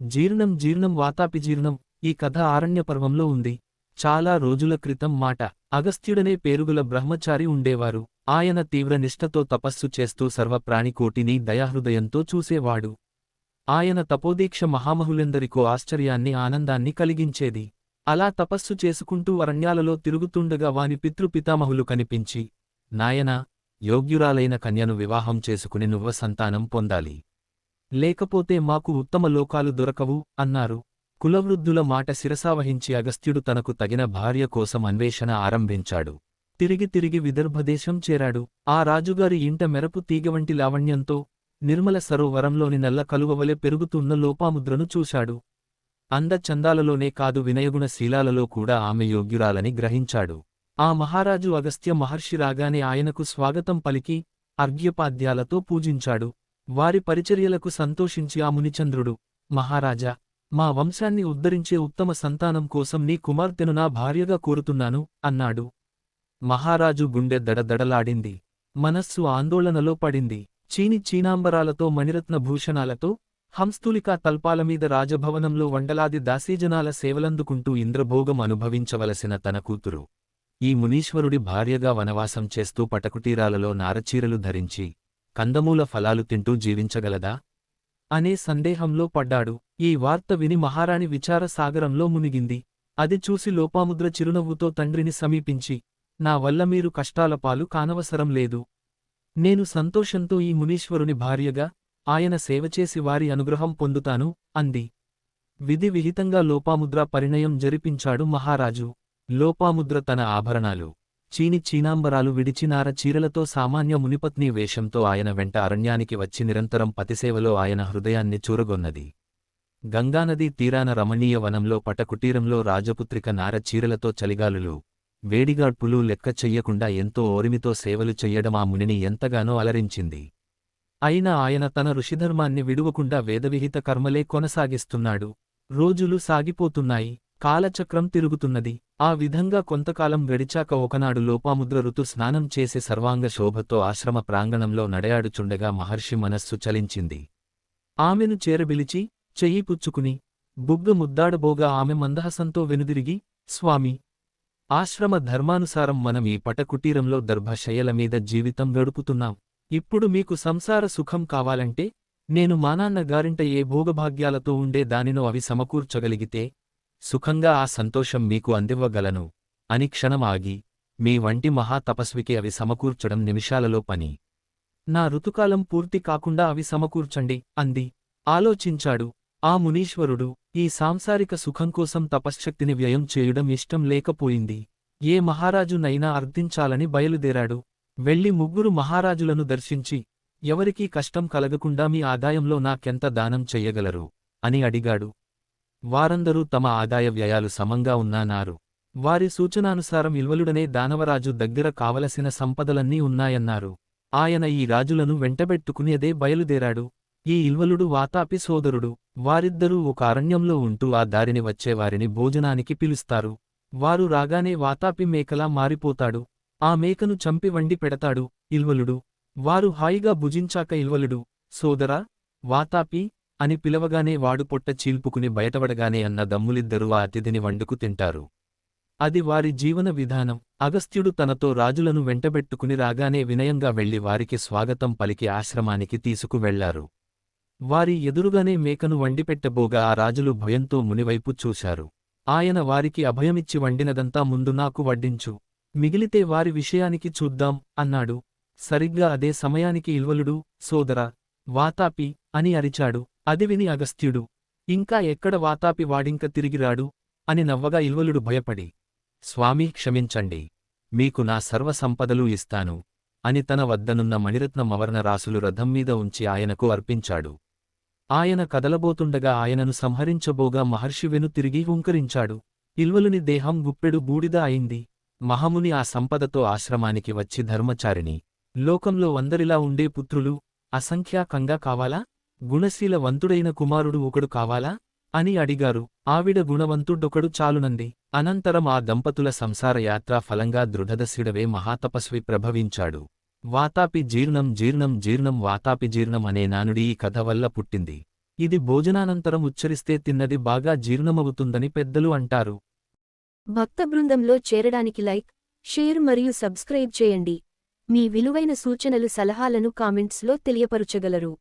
జీర్ణం జీర్ణం వాతాపి జీర్ణం. ఈ కథ ఆరణ్యపర్వంలో ఉంది. చాలా రోజుల క్రితం మాట. అగస్త్యుడనే పేరుగుల బ్రహ్మచారి ఉండేవారు. ఆయన తీవ్ర నిష్ఠతో తపస్సు చేస్తూ సర్వప్రాణికోటిని దయాహృదయంతో చూసేవాడు. ఆయన తపోదీక్ష మహామహులెందరికో ఆశ్చర్యాన్ని ఆనందాన్ని కలిగించేది. అలా తపస్సు చేసుకుంటూ అరణ్యాలలో తిరుగుతుండగా వాని పితృపితామహులు కనిపించి, నాయనా, యోగ్యురాలైన కన్యను వివాహం చేసుకుని నువ్వ సంతానం పొందాలి. లేకపోతే మాకు ఉత్తమ లోకాలు దొరకవు అన్నారు. కులవృద్ధుల మాట శిరసావహించి అగస్త్యుడు తనకు తగిన భార్య కోసం అన్వేషణ ఆరంభించాడు. తిరిగి విదర్భదేశం చేరాడు. ఆ రాజుగారి ఇంట మెరపు తీగవంటి లావణ్యంతో నిర్మల సరోవరంలోని నల్ల కలువవలె పెరుగుతున్న లోపాముద్రను చూశాడు. అందచందాలలోనే కాదు వినయగుణ శీలాలలో కూడా ఆమె యోగ్యురాలని గ్రహించాడు. ఆ మహారాజు అగస్త్య మహర్షి రాగానే ఆయనకు స్వాగతం పలికి అర్ఘ్యపాద్యాలతో పూజించాడు. వారి పరిచర్యలకు సంతోషించి ఆ మునిచంద్రుడు, మహారాజా, మా వంశాన్ని ఉద్ధరించే ఉత్తమ సంతానం కోసం నీ కుమార్తెను నా భార్యగా కోరుతున్నాను అన్నాడు. మహారాజు గుండె దడదడలాడింది. మనస్సు ఆందోళనలో పడింది. చీనాంబరాలతో మణిరత్న భూషణాలతో హంస్తులికా తల్పాలమీద రాజభవనంలో వందలాది దాసీజనాల సేవలందుకుంటూ ఇంద్రభోగం అనుభవించవలసిన తన కూతురు ఈ మునీశ్వరుడి భార్యగా వనవాసం చేస్తూ పటకుటీరాలలో నారచీరలు ధరించి కందమూల ఫలాలు తింటూ జీవించగలదా అనే సందేహంలో పడ్డాడు. ఈ వార్త విని మహారాణి విచార సాగరంలో మునిగింది. అది చూసి లోపాముద్ర చిరునవ్వుతో తండ్రిని సమీపించి, నా వల్ల మీరు కష్టాల పాలు కానవసరం లేదు. నేను సంతోషంతో ఈ మునీశ్వరుని భార్యగా ఆయన సేవచేసి వారి అనుగ్రహం పొందుతాను అంది. విధి విహితంగా లోపాముద్ర పరిణయం జరిపించాడు మహారాజు. లోపాముద్ర తన ఆభరణాలు, చీనాంబరాలు విడిచినార చీరలతో సామాన్య మునిపత్ని వేషంతో ఆయన వెంట అరణ్యానికి వచ్చి నిరంతరం పతిసేవలో ఆయన హృదయాన్ని చూరగొన్నది. గంగానదీ తీరాన రమణీయ వనంలో పటకుటీరంలో రాజపుత్రిక నార చీరలతో చలిగాలులు, వేడిగాడ్పులు లెక్క చెయ్యకుండా ఎంతో ఓరిమితో సేవలు చెయ్యడం ఆ మునిని ఎంతగానో అలరించింది. అయినా ఆయన తన ఋషిధర్మాన్ని విడువకుండా వేదవిహిత కర్మలే కొనసాగిస్తున్నాడు. రోజులు సాగిపోతున్నాయి. కాలచక్రం తిరుగుతున్నది. ఆ విధంగా కొంతకాలం గడిచాక ఒకనాడు లోపాముద్ర ఋతు స్నానం చేసే సర్వాంగ శోభతో ఆశ్రమ ప్రాంగణంలో నడయాడుచుండగా మహర్షి మనస్సు చలించింది. ఆమెను చేరబిలిచి చెయ్యి పుచ్చుకుని బుగ్గ ముద్దాడబోగా ఆమె మందహసంతో వెనుదిరిగి, స్వామి, ఆశ్రమ ధర్మానుసారం మనం ఈ పటకుటీరంలో దర్భశయ్యలమీద జీవితం గడుపుతున్నాం. ఇప్పుడు మీకు సంసార సుఖం కావాలంటే నేను మానాన్న గారింట ఏ భోగభాగ్యాలతో ఉండే దానినో అవి సమకూర్చగలిగితే సుఖంగా ఆ సంతోషం మీకు అందివ్వగలను అని క్షణం ఆగి, మీ వంటి మహాతపస్వికి అవి సమకూర్చడం నిమిషాలలో పని. నా ఋతుకాలం పూర్తి కాకుండా అవి సమకూర్చండి అంది. ఆలోచించాడు. ఆ మునీశ్వరుడు ఈ సాంసారిక సుఖం కోసం తపశ్శక్తిని వ్యయం చేయుడం ఇష్టం లేకపోయింది. ఏ మహారాజునైనా అర్థించాలని బయలుదేరాడు. వెళ్లి ముగ్గురు మహారాజులను దర్శించి, ఎవరికీ కష్టం కలగకుండా మీ ఆదాయంలో నాకెంత దానం చెయ్యగలరు అని అడిగాడు. వారందరూ తమ ఆదాయ వ్యయాలు సమంగా ఉన్నాన్నారు. వారి సూచనానుసారం ఇల్వలుడనే దానవరాజు దగ్గర కావలసిన సంపదలన్నీ ఉన్నాయన్నారు. ఆయన ఈ రాజులను వెంటబెట్టుకుని అదే బయలుదేరాడు. ఈ ఇల్వలుడు వాతాపి సోదరుడు. వారిద్దరూ ఒక అరణ్యంలో ఉంటూ ఆ దారిని వచ్చేవారిని భోజనానికి పిలుస్తారు. వారు రాగానే వాతాపి మేకలా మారిపోతాడు. ఆ మేకను చంపి వండి పెడతాడు ఇల్వలుడు. వారు హాయిగా భుజించాక ఇల్వలుడు, సోదరా, వాతాపి అని పిలవగానే వాడు పొట్ట చీల్పుకుని బయటపడగానే అన్న దమ్ములిద్దరూ ఆ అతిథిని వండుకు తింటారు. అది వారి జీవన విధానం. అగస్త్యుడు తనతో రాజులను వెంటబెట్టుకుని రాగానే వినయంగా వెళ్లి వారికి స్వాగతం పలికి ఆశ్రమానికి తీసుకువెళ్లారు. వారి ఎదురుగానే మేకను వండిపెట్టబోగా ఆ రాజులు భయంతో మునివైపు చూశారు. ఆయన వారికి అభయమిచ్చి వండినదంతా ముందు నాకు వడ్డించు, మిగిలితే వారి విషయానికి చూద్దాం అన్నాడు. సరిగ్గా అదే సమయానికి ఇల్వలుడు, సోదరా, వాతాపి అని అరిచాడు. అది విని అగస్త్యుడు, ఇంకా ఎక్కడ వాతాపి వాడింక తిరిగిరాడు అని నవ్వగా ఇల్వలుడు భయపడి, స్వామీ క్షమించండి, మీకు నా సర్వసంపదలూ ఇస్తాను అని తన వద్దనున్న మణిరత్న మవర్ణ రాసులు రథం మీద ఉంచి ఆయనకు అర్పించాడు. ఆయన కదలబోతుండగా ఆయనను సంహరించబోగా మహర్షి వెను తిరిగి హుంకరించాడు. ఇల్వలుని దేహం గుప్పెడు బూడిద అయింది. మహాముని ఆ సంపదతో ఆశ్రమానికి వచ్చి ధర్మచారిణి, లోకంలో వందరిలా ఉండే పుత్రులు అసంఖ్యాకంగా కావాలా? గుణశీలవంతుడైన కుమారుడు ఒకడు కావాలా అని అడిగారు. ఆవిడ గుణవంతుడొకడు చాలునంది. అనంతరం ఆ దంపతుల సంసారయాత్రా ఫలంగా దృఢదశుడవే మహాతపస్వి ప్రభవించాడు. వాతాపి జీర్ణం జీర్ణం జీర్ణం వాతాపి జీర్ణం అనే నానుడి ఈ కథ వల్ల పుట్టింది. ఇది భోజనానంతరం ఉచ్చరిస్తే తిన్నది బాగా జీర్ణమవుతుందని పెద్దలు అంటారు. భక్త బృందంలో చేరడానికి లైక్, షేర్ మరియు సబ్స్క్రైబ్ చేయండి. మీ విలువైన సూచనలు సలహాలను కామెంట్స్లో తెలియపరుచగలరు.